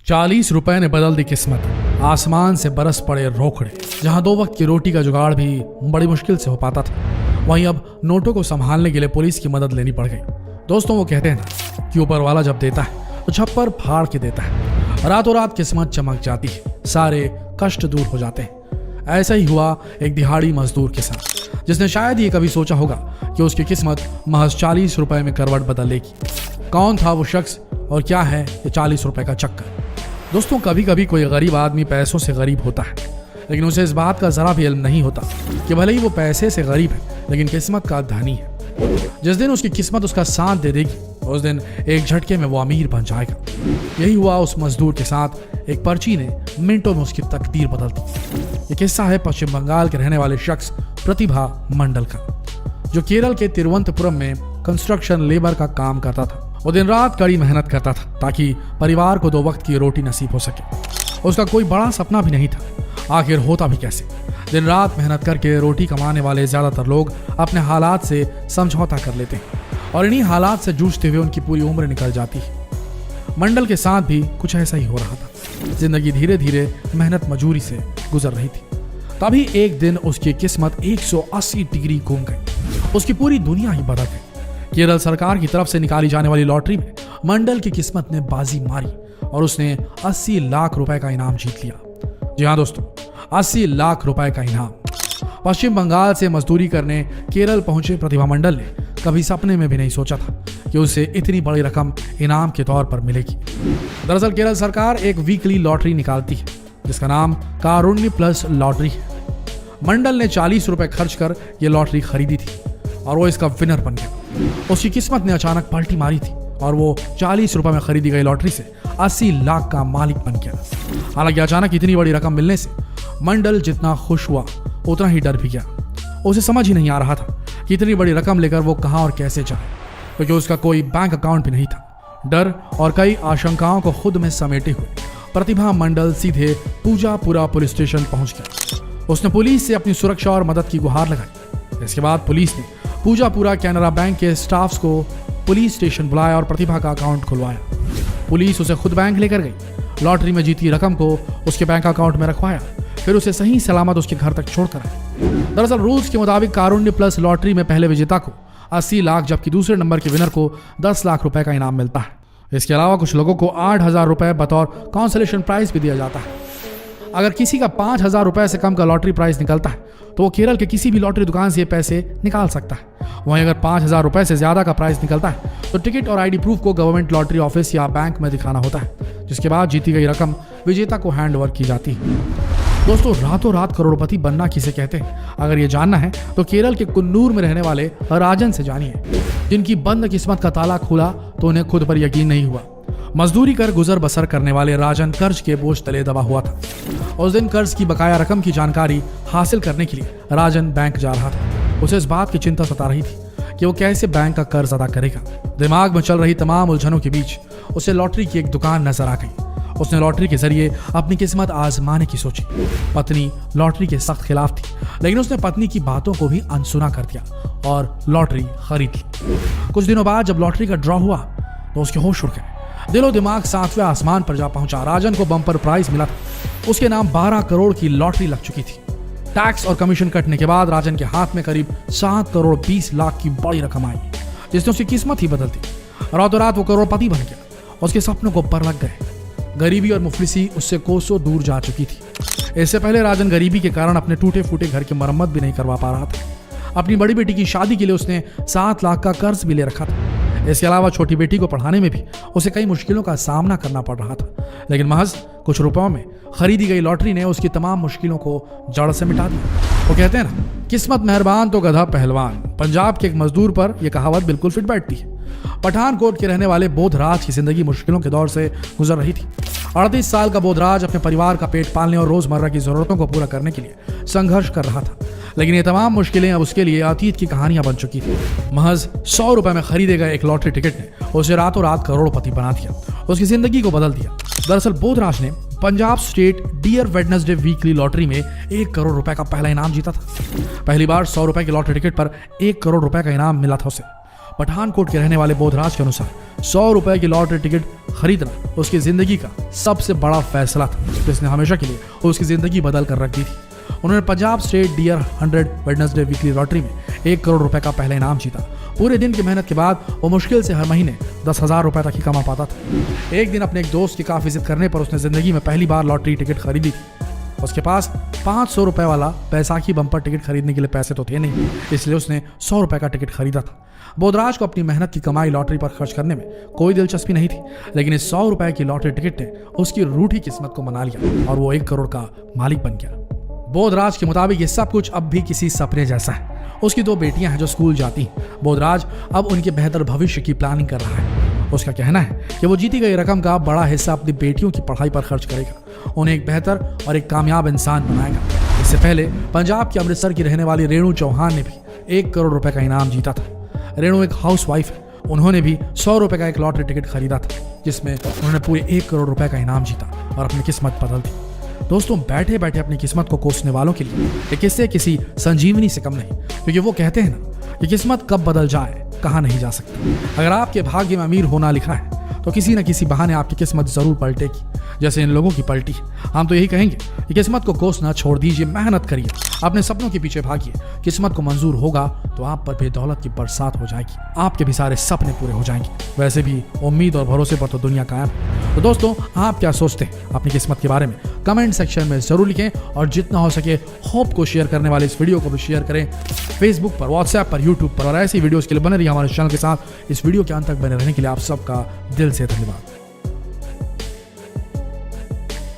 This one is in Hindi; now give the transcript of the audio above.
40 रुपए ने बदल दी किस्मत। आसमान से बरस पड़े रोकड़े। जहां 2 वक्त की रोटी का जुगाड़ भी बड़ी मुश्किल से हो पाता था, वहीं अब नोटों को संभालने के लिए पुलिस की मदद लेनी पड़ गई। दोस्तों, वो कहते हैं ना कि ऊपर वाला जब देता है तो छप्पर फाड़ के देता है। रातों रात किस्मत चमक जाती है, सारे कष्ट दूर हो जाते हैं। ऐसा ही हुआ एक दिहाड़ी मजदूर के साथ, जिसने शायद ये कभी सोचा होगा कि उसकी किस्मत महज 40 रुपए में करवट बदल लेगी। कौन था वो शख्स और क्या है ये 40 रुपए का चक्कर? दोस्तों, कभी कभी कोई गरीब आदमी पैसों से गरीब होता है, लेकिन उसे इस बात का जरा भी इल्म नहीं होता कि भले ही वो पैसे से गरीब है, लेकिन किस्मत का धनी है। जिस दिन उसकी किस्मत उसका साथ दे देगी, उस दिन एक झटके में वो अमीर बन जाएगा। यही हुआ उस मजदूर के साथ। एक पर्ची ने मिनटों में उसकी तकदीर बदल दी। ये किस्सा है पश्चिम बंगाल के रहने वाले शख्स प्रतिभा मंडल का, जो केरल के तिरुवनंतपुरम में कंस्ट्रक्शन लेबर का काम करता था। वो दिन रात कड़ी मेहनत करता था ताकि परिवार को 2 वक्त की रोटी नसीब हो सके। उसका कोई बड़ा सपना भी नहीं था। आखिर होता भी कैसे? दिन रात मेहनत करके रोटी कमाने वाले ज्यादातर लोग अपने हालात से समझौता कर लेते हैं और इन्हीं हालात से जूझते हुए उनकी पूरी उम्र निकल जाती है। मंडल के साथ भी कुछ ऐसा ही हो रहा था। जिंदगी धीरे धीरे मेहनत मजूरी से गुजर रही थी। तभी एक दिन उसकी किस्मत 180 डिग्री घूम गई। उसकी पूरी दुनिया ही बदल गई। केरल सरकार की तरफ से निकाली जाने वाली लॉटरी में मंडल की किस्मत ने बाजी मारी और उसने 80 लाख रुपए का इनाम जीत लिया। जी हाँ दोस्तों, 80 लाख रुपए का इनाम। पश्चिम बंगाल से मजदूरी करने केरल पहुंचे प्रतिभा मंडल ने कभी सपने में भी नहीं सोचा था कि उसे इतनी बड़ी रकम इनाम के तौर पर मिलेगी। दरअसल केरल सरकार एक वीकली लॉटरी निकालती है जिसका नाम कारुण्य प्लस लॉटरी है। मंडल ने 40 रुपए खर्च कर यह लॉटरी खरीदी थी और वो इसका विनर बन गया। उसकी किस्मत ने अचानक पलटी मारी थी और वो 40 रुपए में खरीदी गई लॉटरी से 80 लाख का मालिक बन गया। हालांकि अचानक इतनी बड़ी रकम मिलने से मंडल जितना खुश हुआ उतना ही डर भी गया। उसे समझ ही नहीं आ रहा था कि इतनी बड़ी रकम लेकर वो कहां और कैसे जाए, क्योंकि उसका कोई बैंक अकाउंट भी नहीं था। डर और कई आशंकाओं को खुद में समेटे हुए प्रतिभा मंडल सीधे पूजापुरा पुलिस स्टेशन पहुंच गया। उसने पुलिस से अपनी सुरक्षा और मदद की गुहार लगाई। इसके बाद पुलिस ने पूजापुरा कैनरा बैंक के स्टाफ्स को पुलिस स्टेशन बुलाया और प्रतिभा का अकाउंट खुलवाया। पुलिस उसे खुद बैंक लेकर गई। लॉटरी में जीती रकम को उसके बैंक अकाउंट में रखवाया, फिर उसे सही सलामत उसके घर तक छोड़कर आए। दरअसल रूल्स के मुताबिक कारुण्य प्लस लॉटरी में पहले विजेता को 80 लाख जबकि दूसरे नंबर के विनर को 10 लाख रुपए का इनाम मिलता है। इसके अलावा कुछ लोगों को 8,000 रुपए बतौर कॉन्सोलेशन प्राइज भी दिया जाता है। अगर किसी का 5,000 रुपए से कम का लॉटरी प्राइस निकलता है तो वो केरल के किसी भी लॉटरी दुकान से ये पैसे निकाल सकता है। वहीं अगर 5,000 रुपए से ज्यादा का प्राइस निकलता है तो टिकट और आईडी प्रूफ को गवर्नमेंट लॉटरी ऑफिस या बैंक में दिखाना होता है, जिसके बाद जीती गई रकम विजेता को हैंड ओवर की जाती है। दोस्तों, रातों रात करोड़पति बनना किसे कहते हैं? अगर ये जानना है तो केरल के कुन्नूर में रहने वाले राजन से जानिए, जिनकी बंद किस्मत का ताला खुला तो उन्हें खुद पर यकीन नहीं हुआ। मजदूरी कर गुजर बसर करने वाले राजन कर्ज के बोझ तले दबा हुआ था। उस दिन कर्ज की बकाया रकम की जानकारी हासिल करने के लिए राजन बैंक जा रहा था। उसे इस बात की चिंता सता रही थी कि वो कैसे बैंक का कर्ज अदा करेगा। दिमाग में चल रही तमाम उलझनों के बीच उसे लॉटरी की एक दुकान नजर आ गई। उसने लॉटरी के जरिए अपनी किस्मत आजमाने की सोची। पत्नी लॉटरी के सख्त खिलाफ थी, लेकिन उसने पत्नी की बातों को भी अनसुना कर दिया और लॉटरी खरीद ली। कुछ दिनों बाद जब लॉटरी का ड्रॉ हुआ तो उसके होश उड़ गए। दिलो दिमाग 7वें आसमान पर जा पहुंचा। राजन को बम्पर प्राइज मिला था। उसके नाम 12 करोड़ की लॉटरी लग चुकी थी। टैक्स और कमीशन कटने के बाद राजन के हाथ में करीब 7 करोड़ 20 लाख की बड़ी रकम आई, जिसने उसकी किस्मत ही बदल दी। रातों रात वो करोड़पति बन गया। उसके सपनों को पर लग गए। गरीबी और मुफलिसी उससे कोसों दूर जा चुकी थी। इससे पहले राजन गरीबी के कारण अपने टूटे फूटे घर की मरम्मत भी नहीं करवा पा रहा था। अपनी बड़ी बेटी की शादी के लिए उसने 7 लाख का कर्ज भी ले रखा था। इसके अलावा छोटी बेटी को पढ़ाने में भी उसे कई मुश्किलों का सामना करना पड़ रहा था, लेकिन महज कुछ रुपयों में खरीदी गई लॉटरी ने उसकी तमाम मुश्किलों को जड़ से मिटा दिया। वो कहते हैं ना, किस्मत मेहरबान तो गधा पहलवान। पंजाब के एक मजदूर पर यह कहावत बिल्कुल फिट बैठती है। पठानकोट के रहने वाले बोधराज की जिंदगी मुश्किलों के दौर से गुजर रही थी। 38 साल का बोधराज अपने परिवार का पेट पालने और रोजमर्रा की जरूरतों को पूरा करने के लिए संघर्ष कर रहा था, लेकिन ये तमाम मुश्किलें अब उसके लिए अतीत की कहानियां बन चुकी थी। महज 100 रुपए में खरीदे गए एक लॉटरी टिकट ने उसे रातों रात करोड़पति बना दिया, उसकी जिंदगी को बदल दिया। दरअसल बोधराज ने Punjab state dear Wednesday weekly lottery में 1 करोड़ रुपए का पहला इनाम जीता था। पहली बार 100 रुपए की लॉटरी टिकट पर 1 करोड़ रुपए का इनाम मिला था उसे। पठानकोट के रहने वाले बोधराज के अनुसार 100 रुपए की लॉटरी टिकट खरीदना उसकी जिंदगी का सबसे बड़ा फैसला था, जिसने हमेशा के लिए उसकी जिंदगी बदल कर रख दी थी। उन्होंने Punjab state dear 100 Wednesday weekly lottery में 1 करोड़ रुपए का पहला इनाम जीता। पूरे दिन की मेहनत के बाद वो मुश्किल से हर महीने 10,000 रुपए तक ही कमा पाता था। एक दिन अपने एक दोस्त की काफी जिद करने पर उसने जिंदगी में पहली बार लॉटरी टिकट खरीदी थी। उसके पास 500 रुपए वाला बैसाखी बम्पर टिकट खरीदने के लिए पैसे तो थे नहीं, इसलिए उसने 100 रुपए का टिकट खरीदा था। बोधराज को अपनी मेहनत की कमाई लॉटरी पर खर्च करने में कोई दिलचस्पी नहीं थी, लेकिन इस 100 रुपए की लॉटरी टिकट ने उसकी रूठी किस्मत को मना लिया और वो 1 करोड़ का मालिक बन गया। बोधराज के मुताबिक ये सब कुछ अब भी किसी सपने जैसा है। उसकी 2 बेटियां हैं जो स्कूल जाती हैं। बोधराज अब उनके बेहतर भविष्य की प्लानिंग कर रहा है। उसका कहना है कि वो जीती गई रकम का बड़ा हिस्सा अपनी बेटियों की पढ़ाई पर खर्च करेगा, उन्हें एक बेहतर और एक कामयाब इंसान बनाएगा। इससे पहले पंजाब के अमृतसर की रहने वाली रेणु चौहान ने भी 1 करोड़ रुपए का इनाम जीता था। रेणु एक हाउसवाइफ है। उन्होंने भी 100 रुपए का एक लॉटरी टिकट खरीदा था, जिसमें उन्होंने पूरे 1 करोड़ रुपए का इनाम जीता और अपनी किस्मत बदल दी। दोस्तों, बैठे बैठे अपनी किस्मत को कोसने वालों के लिए ये किस्से किसी संजीवनी से कम नहीं, क्योंकि वो कहते हैं ना कि किस्मत कब बदल जाए कहा नहीं जा सकता। अगर आपके भाग्य में अमीर होना लिखा है तो किसी न किसी बहाने आपकी किस्मत जरूर पलटेगी, जैसे इन लोगों की पलटी। हम तो यही कहेंगे कि किस्मत को कोसना छोड़ दीजिए, मेहनत करिए, अपने सपनों के पीछे भागिए। किस्मत को मंजूर होगा तो आप पर बेदौलत की बरसात हो जाएगी, आपके भी सारे सपने पूरे हो जाएंगे। वैसे भी उम्मीद और भरोसे पर तो दुनिया कायम है। तो दोस्तों, आप क्या सोचते हैं अपनी किस्मत के बारे में? कमेंट सेक्शन में जरूर लिखें और जितना हो सके होप को शेयर करने वाले इस वीडियो को भी शेयर करें, फेसबुक पर, व्हाट्सएप पर, यूट्यूब पर। और ऐसी वीडियोस के लिए बने रहिए हमारे चैनल के साथ। इस वीडियो के अंत तक बने रहने के लिए आप सबका दिल से धन्यवाद।